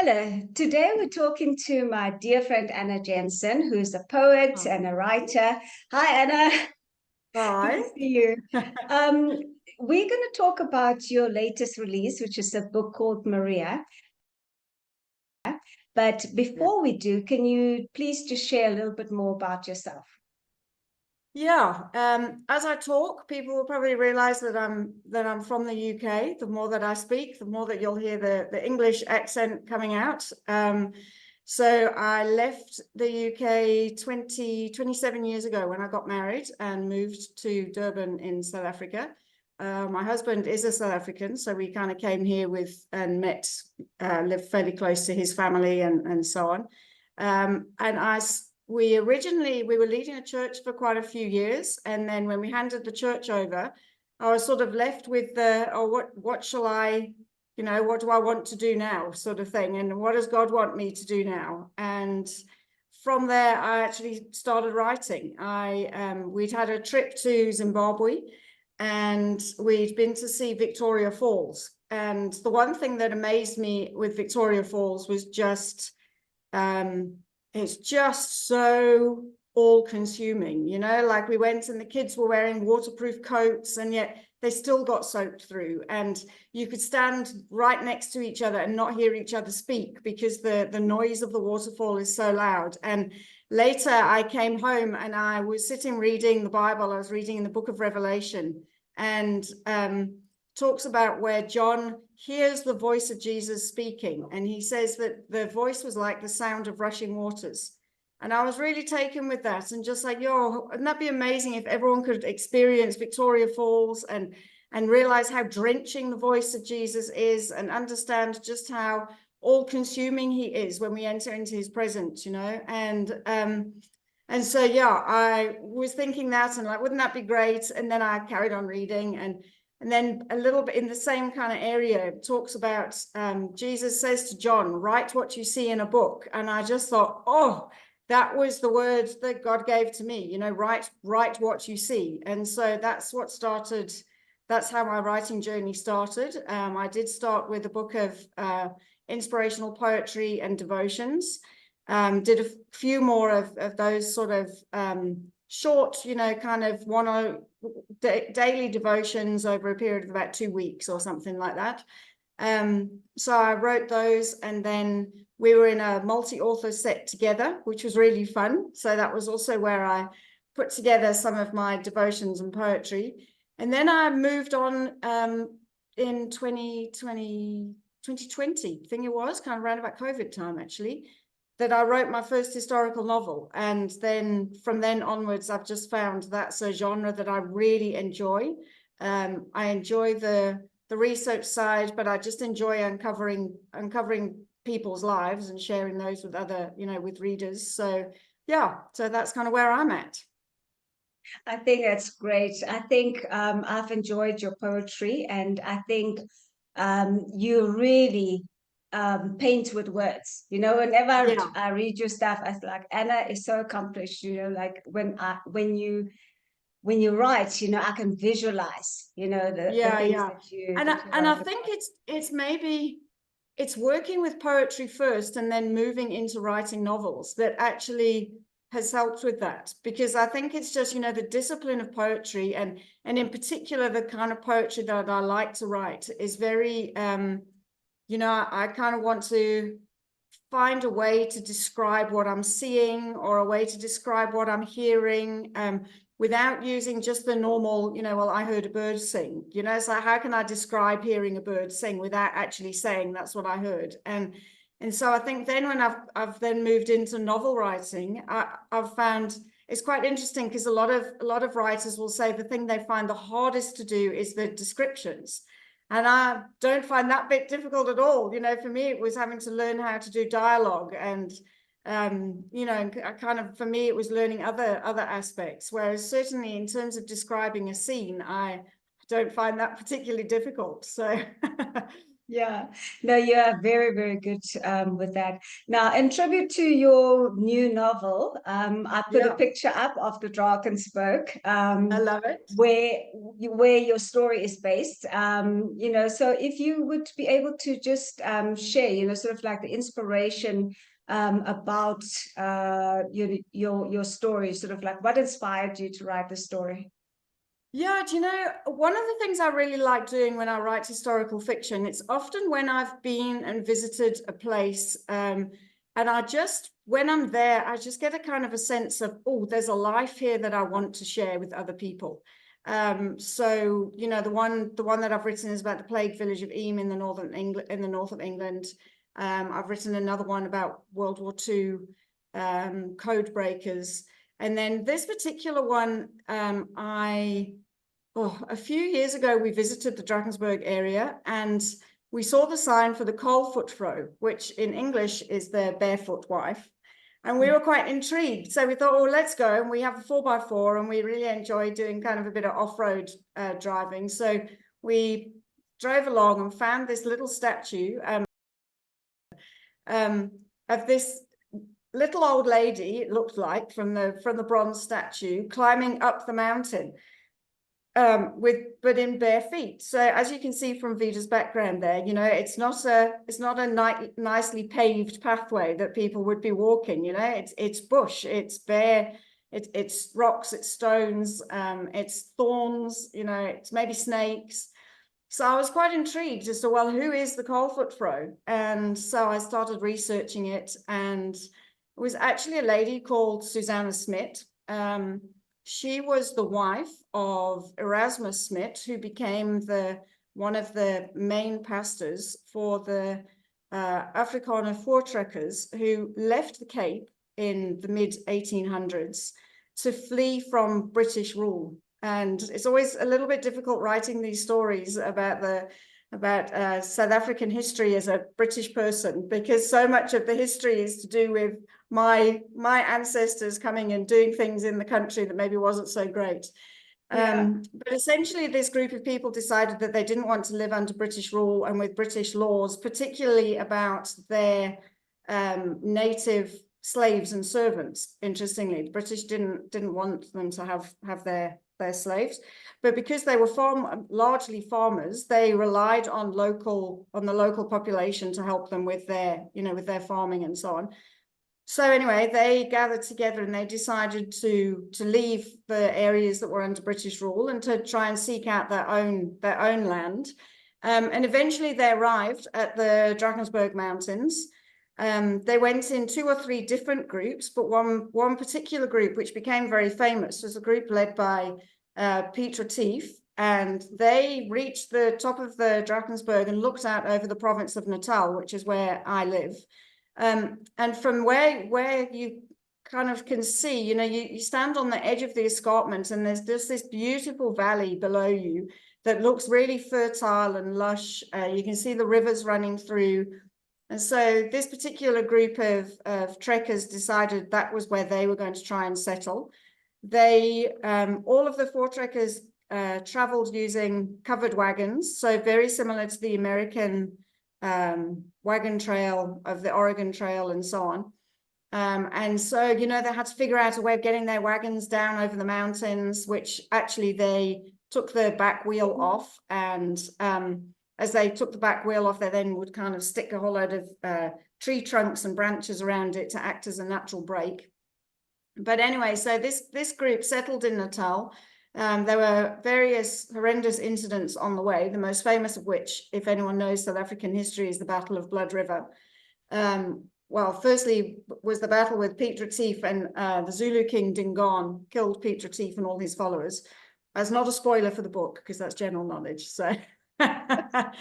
Hello. Today we're talking to my dear friend Anna Jensen, who's a poet and a writer. Hi, Anna. Good Hi. to see you. Um, we're going to talk about your latest release, which is a book called Maria. But before we do, can you please just share a little bit more about yourself? Yeah. As I talk, people will probably realize that I'm from the UK. The more that I speak, the more that you'll hear the English accent coming out. So I left the UK 27 years ago when I got married and moved to Durban in South Africa. My husband is a South African, so we kind of came here with and met, lived fairly close to his family and so on. We were leading a church for quite a few years, and then when we handed the church over, I was sort of left with what shall I, what do I want to do now, sort of thing, and what does God want me to do now? And from there, I actually started writing. We'd had a trip to Zimbabwe, and we'd been to see Victoria Falls. And the one thing that amazed me with Victoria Falls was just it's just so all-consuming, like we went and the kids were wearing waterproof coats and yet they still got soaked through, and you could stand right next to each other and not hear each other speak because the noise of the waterfall is so loud. And later I came home and I was sitting reading the Bible. I was reading in the book of Revelation, and talks about where John hears the voice of Jesus speaking, and he says that the voice was like the sound of rushing waters. And I was really taken with that, and just like, wouldn't that be amazing if everyone could experience Victoria Falls and realize how drenching the voice of Jesus is, and understand just how all-consuming he is when we enter into his presence, and so I was thinking that, and like, wouldn't that be great? And then I carried on reading, and then a little bit in the same kind of area, it talks about Jesus says to John, write what you see in a book. And I just thought, oh, that was the word that God gave to me, write what you see. And so that's what started. That's how my writing journey started. I did start with a book of inspirational poetry and devotions. Did a few more of those sort of short, kind of daily devotions over a period of about 2 weeks or something like that. So I wrote those, and then we were in a multi-author set together, which was really fun. So that was also where I put together some of my devotions and poetry. And then I moved on in 2020, I think it was, kind of around about COVID time, actually, that I wrote my first historical novel. And then from then onwards, I've just found that's a genre that I really enjoy. I enjoy the research side, but I just enjoy uncovering people's lives and sharing those with other, with readers. So so that's kind of where I'm at. I think that's great. I think I've enjoyed your poetry, and I think you really paint with words. Whenever I read your stuff, I feel like Anna is so accomplished. Like when you write, I can visualize, the things that you and that you I write think about. it's maybe it's working with poetry first and then moving into writing novels that actually has helped with that, because I think it's just, the discipline of poetry, and in particular the kind of poetry that I like to write is very I kind of want to find a way to describe what I'm seeing, or a way to describe what I'm hearing, without using just the normal, well, I heard a bird sing, so how can I describe hearing a bird sing without actually saying that's what I heard? And so I think then when I've then moved into novel writing, I've found it's quite interesting, because a lot of writers will say the thing they find the hardest to do is the descriptions. And I don't find that bit difficult at all. For me, it was having to learn how to do dialogue, and kind of, for me, it was learning other aspects. Whereas certainly in terms of describing a scene, I don't find that particularly difficult. So Yeah, no, you are very, very good with that. Now, in tribute to your new novel, I put a Yeah, picture up of the Drakensberg, I love it. where your story is based. You know, so if you would be able to just share, you know, sort of like the inspiration about your story, sort of like what inspired you to write the story? Yeah, do you know, one of the things I really like doing when I write historical fiction, it's often when I've been and visited a place, and when I'm there, I just get a kind of a sense of, oh, there's a life here that I want to share with other people. So, you know, the one that I've written is about the plague village of Eyam in the north of England. I've written another one about World War II, code breakers. And then this particular one, a few years ago, we visited the Drakensberg area and we saw the sign for the Kohlfootfrau, which in English is the barefoot wife. And we were quite intrigued. So we thought, oh, let's go. And we have a 4x4 and we really enjoy doing kind of a bit of off-road driving. So we drove along and found this little statue of this little old lady, it looked like, from the bronze statue, climbing up the mountain. But in bare feet. So as you can see from Vida's background there, you know, it's not a nicely paved pathway that people would be walking. You know, it's bush, it's bare, it's rocks, it's stones, it's thorns. You know, it's maybe snakes. So I was quite intrigued as to, well, who is the Kohlfootfrau? And so I started researching it, and it was actually a lady called Susanna Smith. She was the wife of Erasmus Smith, who became one of the main pastors for the Afrikaner voortrekkers who left the Cape in the mid-1800s to flee from British rule. And it's always a little bit difficult writing these stories about South African history as a British person, because so much of the history is to do with my ancestors coming and doing things in the country that maybe wasn't so great. Yeah. But essentially, this group of people decided that they didn't want to live under British rule and with British laws, particularly about their native slaves and servants. Interestingly, the British didn't want them to have their slaves, but because they were largely farmers, they relied on the local population to help them with their farming and so on. So anyway, they gathered together and they decided to leave the areas that were under British rule and to try and seek out their own land. And eventually they arrived at the Drakensberg Mountains. They went in 2 or 3 different groups, but one particular group, which became very famous, was a group led by Piet Retief, and they reached the top of the Drakensberg and looked out over the province of Natal, which is where I live. And from where you kind of can see, you know, you stand on the edge of the escarpment and there's just this beautiful valley below you that looks really fertile and lush. You can see the rivers running through. And so this particular group of trekkers decided that was where they were going to try and settle. They, all of the voortrekkers traveled using covered wagons, so very similar to the American wagon trail of the Oregon Trail and so on. And so, you know, they had to figure out a way of getting their wagons down over the mountains, which actually they took the back wheel off. And as they took the back wheel off, they then would kind of stick a whole load of tree trunks and branches around it to act as a natural brake. But anyway, so this group settled in Natal. There were various horrendous incidents on the way, the most famous of which, if anyone knows South African history, is the Battle of Blood River. Well, firstly was the battle with Piet Retief, and the Zulu king Dingaan killed Piet Retief and all his followers. That's not a spoiler for the book, because that's general knowledge. So then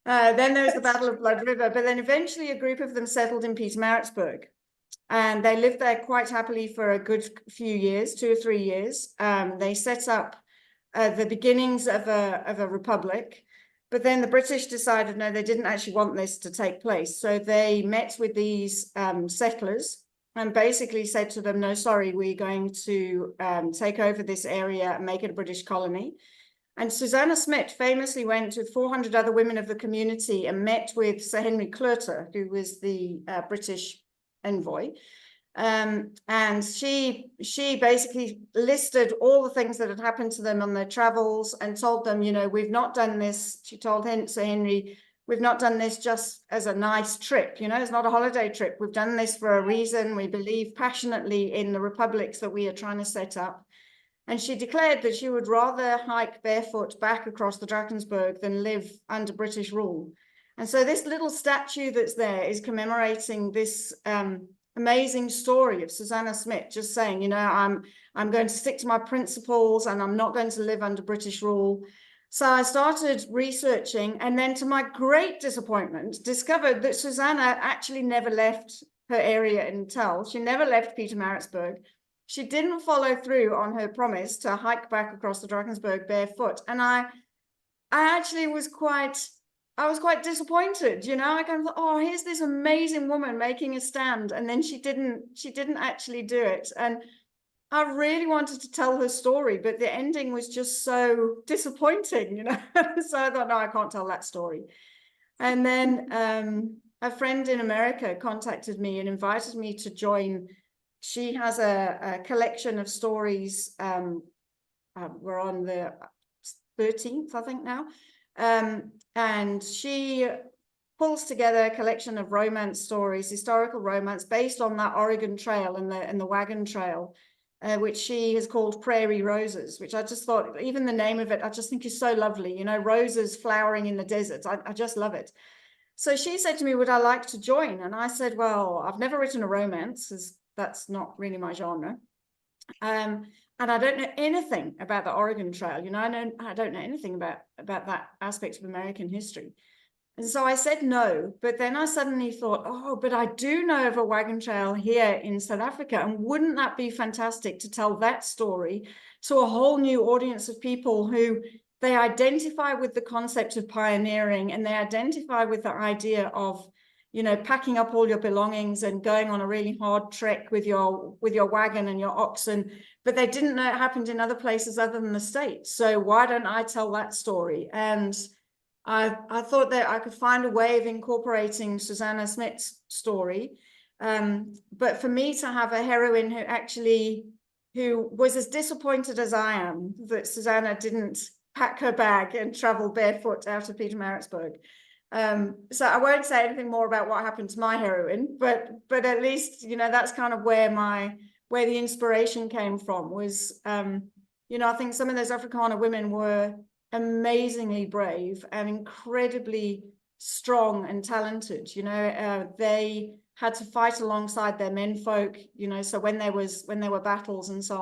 there was the Battle of Blood River, but then eventually a group of them settled in Pietermaritzburg. And they lived there quite happily for a good few years, 2 or 3 years. They set up the beginnings of a republic, but then the British decided no, they didn't actually want this to take place. So they met with these settlers and basically said to them, no, sorry, we're going to take over this area and make it a British colony. And Susanna Smith famously went with 400 other women of the community and met with Sir Henry Cluter, who was the British envoy. And she basically listed all the things that had happened to them on their travels and told them, you know, we've not done this. She told Sir Henry, we've not done this just as a nice trip, you know, it's not a holiday trip. We've done this for a reason. We believe passionately in the republics that we are trying to set up. And she declared that she would rather hike barefoot back across the Drakensberg than live under British rule. And so this little statue that's there is commemorating this amazing story of Susanna Smith, just saying, you know, I'm going to stick to my principles and I'm not going to live under British rule. So I started researching, and then to my great disappointment, discovered that Susanna actually never left her area in Tull. She never left Pietermaritzburg. She didn't follow through on her promise to hike back across the Drakensberg barefoot. And I actually was quite disappointed, you know. I kind of thought, oh, here's this amazing woman making a stand, and then she didn't actually do it. And I really wanted to tell her story, but the ending was just so disappointing, you know. So I thought, no, I can't tell that story. And then a friend in America contacted me and invited me to join. She has a collection of stories. We're on the 13th, I think now. And she pulls together a collection of romance stories, historical romance, based on that Oregon Trail and the Wagon Trail, which she has called Prairie Roses, which I just thought, even the name of it, I just think is so lovely. You know, roses flowering in the desert. I just love it. So she said to me, would I like to join? And I said, well, I've never written a romance, because that's not really my genre. And I don't know anything about the Oregon Trail. You know, I don't know anything about that aspect of American history. And so I said no, but then I suddenly thought, oh, but I do know of a wagon trail here in South Africa. And wouldn't that be fantastic to tell that story to a whole new audience of people who they identify with the concept of pioneering, and they identify with the idea of, you know, packing up all your belongings and going on a really hard trek with your wagon and your oxen, but they didn't know it happened in other places other than the States. So why don't I tell that story? And I thought that I could find a way of incorporating Susanna Smith's story. But for me to have a heroine who was as disappointed as I am that Susanna didn't pack her bag and travel barefoot out of Pietermaritzburg. So I won't say anything more about what happened to my heroine, but at least, you know, that's kind of where the inspiration came from, was, you know, I think some of those Afrikaner women were amazingly brave and incredibly strong and talented. You know, they had to fight alongside their menfolk, you know, so when there were battles and so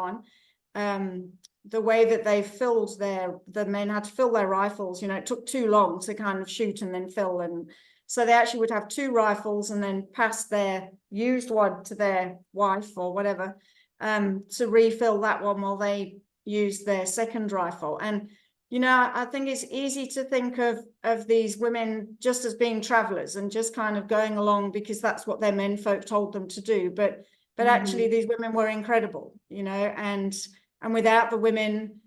on, the way that they filled the men had to fill their rifles, you know, it took too long to kind of shoot and then fill. And so they actually would have two rifles and then pass their used one to their wife or whatever, to refill that one while they used their second rifle. And, you know, I think it's easy to think of these women just as being travelers and just kind of going along because that's what their menfolk told them to do. But actually these women were incredible, you know, and without the women,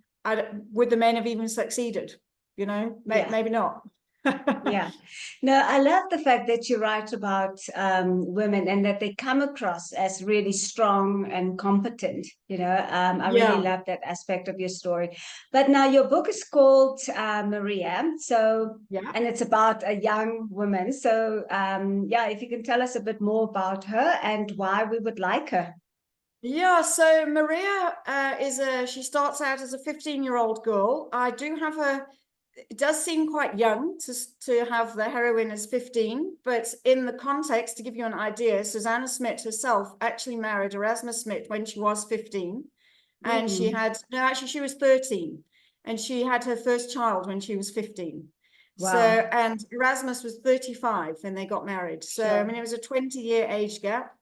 would the men have even succeeded? You know, maybe not. Yeah. No, I love the fact that you write about women and that they come across as really strong and competent. You know, I really love that aspect of your story. But now your book is called Maria. So, and it's about a young woman. So, if you can tell us a bit more about her and why we would like her. Yeah, so Maria she starts out as a 15-year-old girl. I do have it does seem quite young to have the heroine as 15, but in the context, to give you an idea, Susanna Smith herself actually married Erasmus Smith when she was 15, and she was 13, and she had her first child when she was 15. Wow. So, and Erasmus was 35 when they got married. So, I mean, it was a 20-year age gap.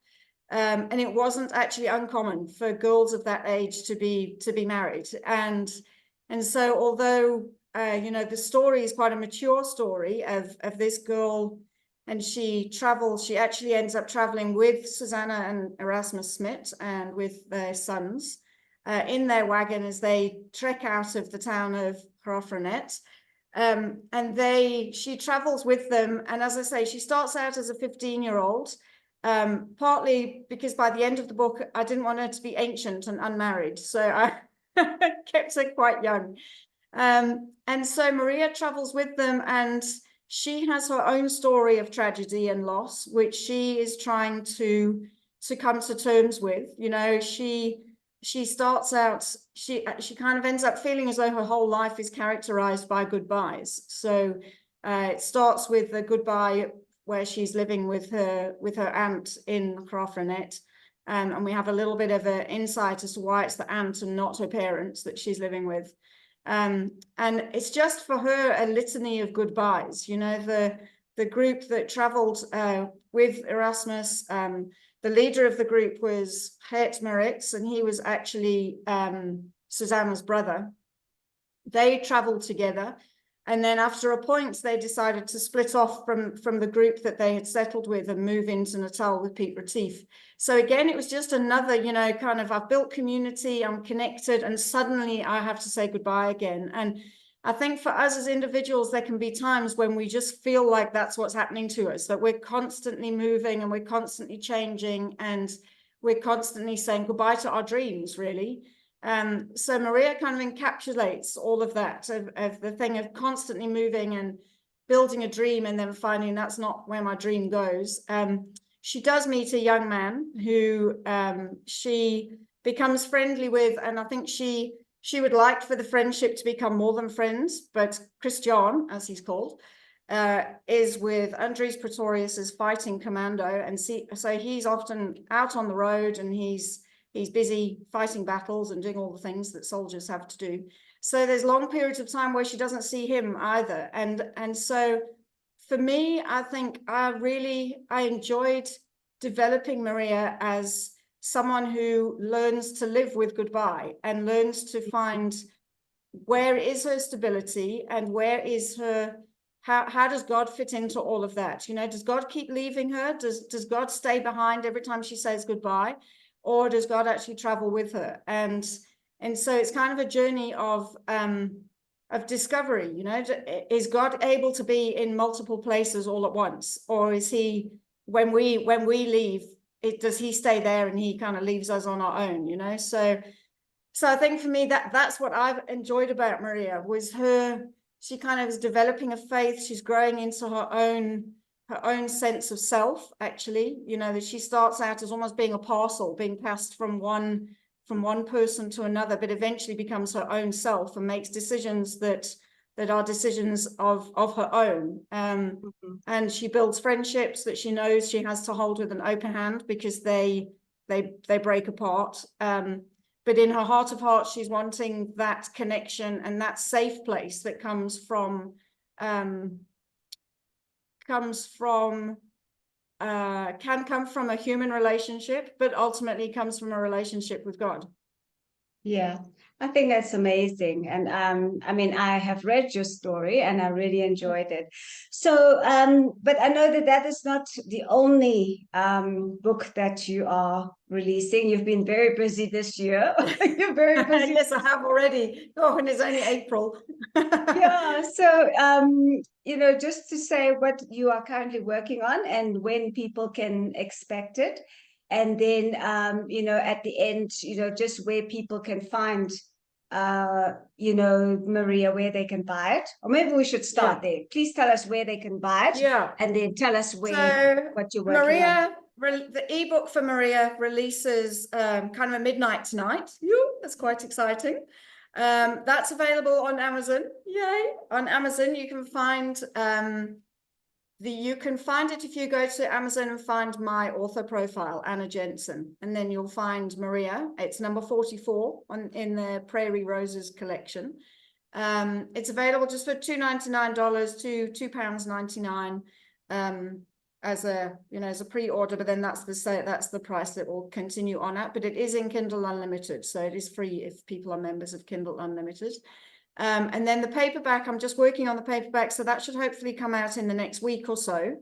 And it wasn't actually uncommon for girls of that age to be married. And so although, you know, the story is quite a mature story of this girl, and she actually ends up traveling with Susanna and Erasmus Smith and with their sons. in their wagon as they trek out of the town of Prairie. And she travels with them. And as I say, she starts out as a 15-year-old, partly because by the end of the book, I didn't want her to be ancient and unmarried. So I kept her quite young. And so Maria travels with them, and she has her own story of tragedy and loss, which she is trying to come to terms with. You know, she starts out, she kind of ends up feeling as though her whole life is characterized by goodbyes. So it starts with a goodbye where she's living with her aunt in Prairie. And we have a little bit of an insight as to why it's the aunt and not her parents that she's living with. And it's just for her a litany of goodbyes. You know, the group that traveled with Erasmus, the leader of the group was Geert Maritz, and he was actually Susanna's brother. They traveled together. And then after a point, they decided to split off from the group that they had settled with and move into Natal with Piet Retief. So again, it was just another, you know, kind of, I've built community, I'm connected, and suddenly I have to say goodbye again. And I think for us as individuals, there can be times when we just feel like that's what's happening to us, that we're constantly moving and we're constantly changing and we're constantly saying goodbye to our dreams, really. So Maria kind of encapsulates all of that, of the thing of constantly moving and building a dream and then finding that's not where my dream goes. She does meet a young man who she becomes friendly with, and I think she would like for the friendship to become more than friends, but Christian, as he's called, is with Andries Pretorius's fighting commando, and so he's often out on the road and he's busy fighting battles and doing all the things that soldiers have to do. So there's long periods of time where she doesn't see him either. And so for me, I think I enjoyed developing Maria as someone who learns to live with goodbye and learns to find where is her stability and where is her, how does God fit into all of that? You know, does God keep leaving her? Does God stay behind every time she says goodbye? Or does God actually travel with her? And so it's kind of a journey of discovery. You know, is God able to be in multiple places all at once, or is he, when we leave, does he stay there and he kind of leaves us on our own? You know, so I think for me that's what I've enjoyed about Maria, was she kind of is developing a faith. She's growing into her own sense of self, actually. You know, that she starts out as almost being a parcel being passed from one person to another, but eventually becomes her own self and makes decisions that are decisions of her own. And she builds friendships that she knows she has to hold with an open hand because they break apart. But in her heart of hearts, she's wanting that connection and that safe place that can come from a human relationship, but ultimately comes from a relationship with God. Yeah, I think that's amazing. And I mean, I have read your story and I really enjoyed it. So, but I know that is not the only book that you are releasing. You've been very busy this year. You're very busy. Yes, I have already. Oh, and it's only April. Yeah, so you know, just to say what you are currently working on and when people can expect it. And then, you know, at the end, you know, just where people can find, you know, Maria, where they can buy it. Or maybe we should start there. Please tell us where they can buy it. Yeah. And then tell us what you're working Maria, on. the ebook for Maria releases kind of at midnight tonight. That's quite exciting. That's available on Amazon. Yay! On Amazon, you can find you can find it if you go to Amazon and find my author profile, Anna Jensen, and then you'll find Maria. It's number 44 in the Prairie Roses collection. It's available just for $2.99 to £2.99 as a pre-order, but then that's the price that will continue on at. But it is in Kindle Unlimited, so it is free if people are members of Kindle Unlimited. And then the paperback, I'm just working on the paperback, so that should hopefully come out in the next week or so.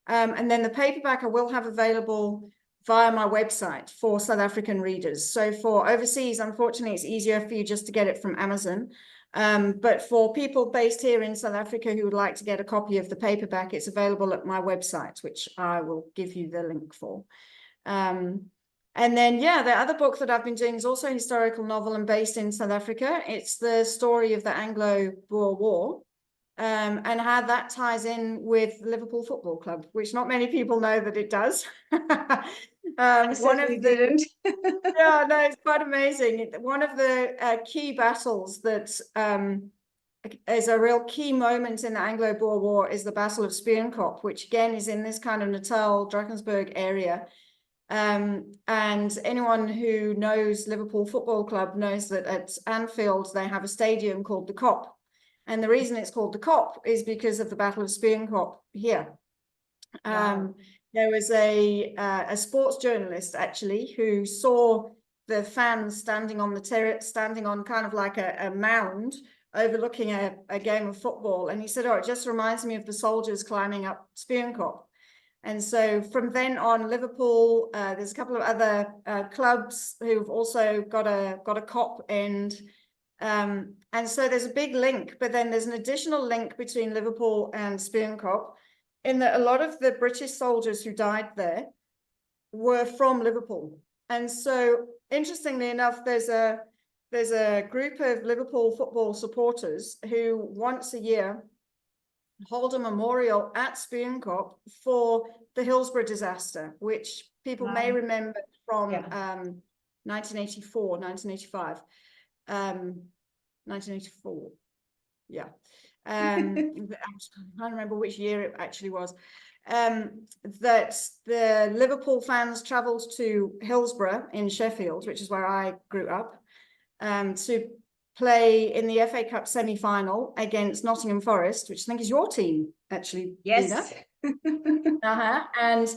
And then the paperback I will have available via my website for South African readers. So for overseas, unfortunately, it's easier for you just to get it from Amazon. But for people based here in South Africa who would like to get a copy of the paperback, it's available at my website, which I will give you the link for. And then, yeah, the other book that I've been doing is also a historical novel and based in South Africa. It's the story of the Anglo-Boer War, and how that ties in with Liverpool Football Club, which not many people know that it does. I certainly didn't. Yeah, no, it's quite amazing. One of the key battles that is a real key moment in the Anglo-Boer War is the Battle of Spierenkop, which again is in this kind of Natal, Drakensberg area. And anyone who knows Liverpool Football Club knows that at Anfield they have a stadium called the Kop. And the reason it's called the Kop is because of the Battle of Spierenkop here. Wow. There was a sports journalist actually who saw the fans standing on the terrace, standing on kind of like a mound overlooking a game of football. And he said, oh, it just reminds me of the soldiers climbing up Spierenkop. And so from then on, Liverpool, there's a couple of other clubs who've also got a Kop end. And so there's a big link, but then there's an additional link between Liverpool and Spierenkop, in that a lot of the British soldiers who died there were from Liverpool. And so interestingly enough, there's a group of Liverpool football supporters who once a year hold a memorial at Spierenkop for the Hillsborough disaster, which people may remember from 1984, 1985, 1984. Yeah. I'm trying to remember which year it actually was. That the Liverpool fans travelled to Hillsborough in Sheffield, which is where I grew up, to play in the FA Cup semi-final against Nottingham Forest, which I think is your team, actually. Yes. And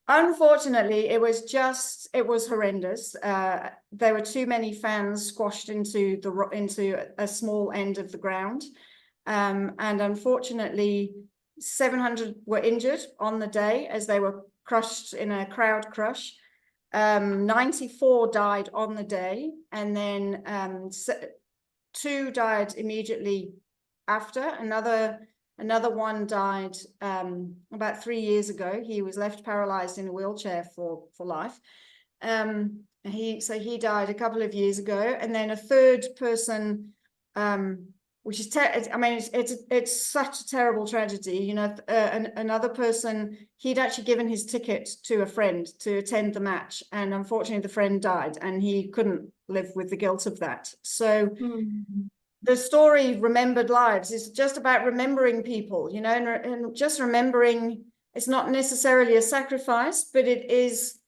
unfortunately, it was horrendous. There were too many fans squashed into a small end of the ground. And unfortunately, 700 were injured on the day as they were crushed in a crowd crush. 94 died on the day, and then 2 died immediately after. Another one died about 3 years ago. He was left paralyzed in a wheelchair for life. He died a couple of years ago, and then a third person, which is it's such a terrible tragedy. You know, another person, he'd actually given his ticket to a friend to attend the match, and unfortunately the friend died, and he couldn't live with the guilt of that. So the story Remembered Lives is just about remembering people, you know, and just remembering. It's not necessarily a sacrifice, but it's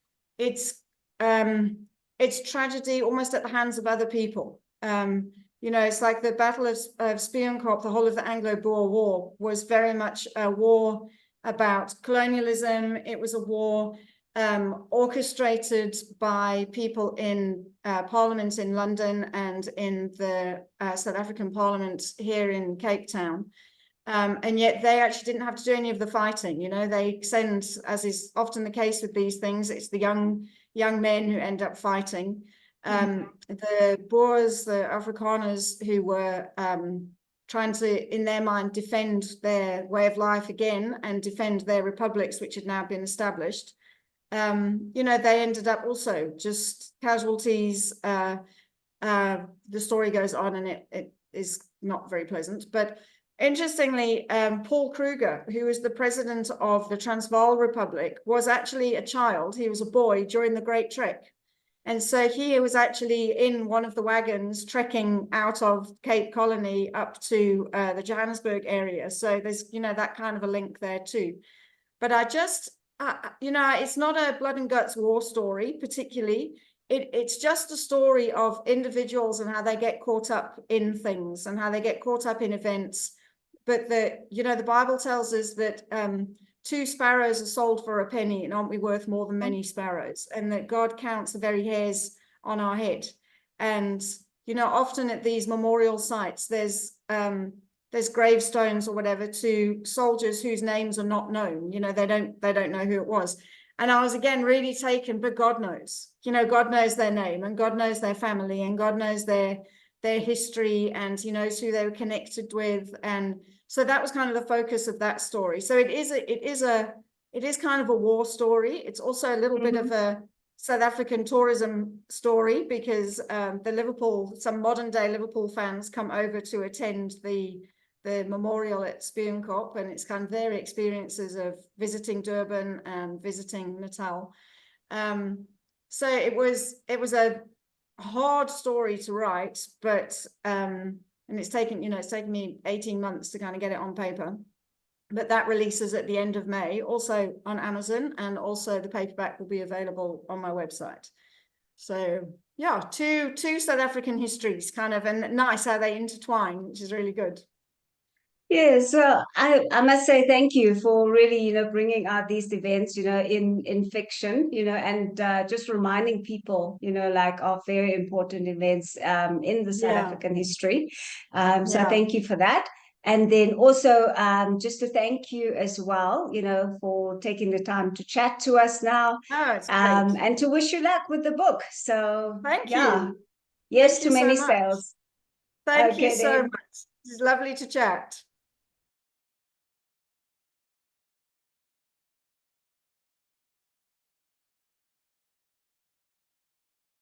tragedy almost at the hands of other people. You know, it's like the Battle of Spierenkop, the whole of the Anglo-Boer War was very much a war about colonialism. It was a war orchestrated by people in Parliament in London and in the South African Parliament here in Cape Town. And yet they actually didn't have to do any of the fighting. You know, they send, as is often the case with these things, it's the young men who end up fighting. The Boers, the Afrikaners, who were trying to, in their mind, defend their way of life again and defend their republics, which had now been established. You know, they ended up also just casualties. The story goes on, and it is not very pleasant. But interestingly, Paul Kruger, who was the president of the Transvaal Republic, was actually a child. He was a boy during the Great Trek. And so he was actually in one of the wagons trekking out of Cape Colony up to the Johannesburg area. So there's, you know, that kind of a link there too. But I just, you know, it's not a blood and guts war story particularly. It's just a story of individuals and how they get caught up in things and how they get caught up in events. But you know, the Bible tells us that 2 sparrows are sold for a penny, and aren't we worth more than many sparrows? And that God counts the very hairs on our head. And, you know, often at these memorial sites, there's gravestones or whatever to soldiers whose names are not known. You know, they don't know who it was. And I was again really taken, but God knows, you know, God knows their name, and God knows their family, and God knows their history, and He knows who they were connected with. And so that was kind of the focus of that story. So it is kind of a war story. It's also a little bit of a South African tourism story, because some modern day Liverpool fans come over to attend the memorial at Spionkop, and it's kind of their experiences of visiting Durban and visiting Natal. So it was a hard story to write, but and it's taken me 18 months to kind of get it on paper. But that releases at the end of May, also on Amazon, and also the paperback will be available on my website. So yeah, two South African histories, kind of, and nice how they intertwine, which is really good. Yeah, so I must say thank you for really, bringing out these events, in fiction, and just reminding people, like of very important events in the South Yeah, African history. So yeah. thank you for that. And then also just to thank you as well, for taking the time to chat to us now, Oh, it's great. and to wish you luck with the book. So Thank yeah, you. yes Thank to you so many much. sales. Thank you Okay so then. much. It's lovely to chat.